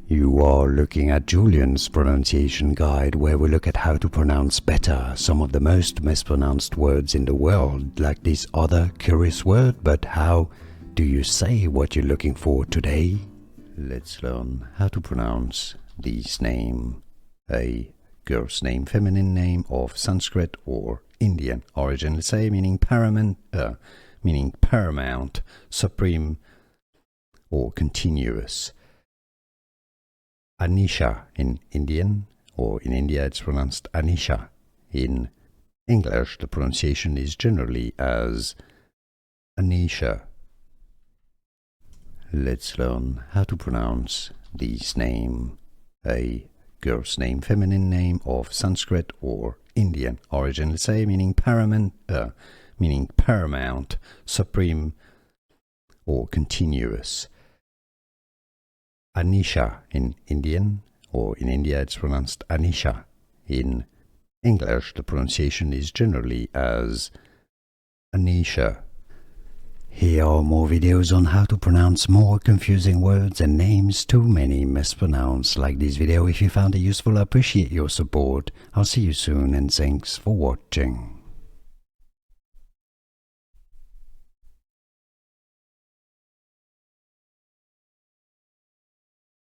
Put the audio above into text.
You are looking at Julian's pronunciation guide, where we look at how to pronounce better some of the most mispronounced words in the world, like this other curious word. But how do you say what you're looking for today? Let's learn how to pronounce this name. A girl's name, feminine name of Sanskrit or Indian origin, let's say, meaning paramount, supreme, or continuous. Anisha in Indian, or in India it's pronounced Anisha. In English, the pronunciation is generally as Anisha. Let's learn how to pronounce this name. A girl's name, feminine name of Sanskrit or Indian origin, let's say, meaning paramount, supreme, or continuous. Anisha in Indian, or in India it's pronounced Anisha. In English, the pronunciation is generally as Anisha. Here are more videos on how to pronounce more confusing words and names too many mispronounced. Like this video if you found it useful. I appreciate your support. I'll see you soon and thanks for watching.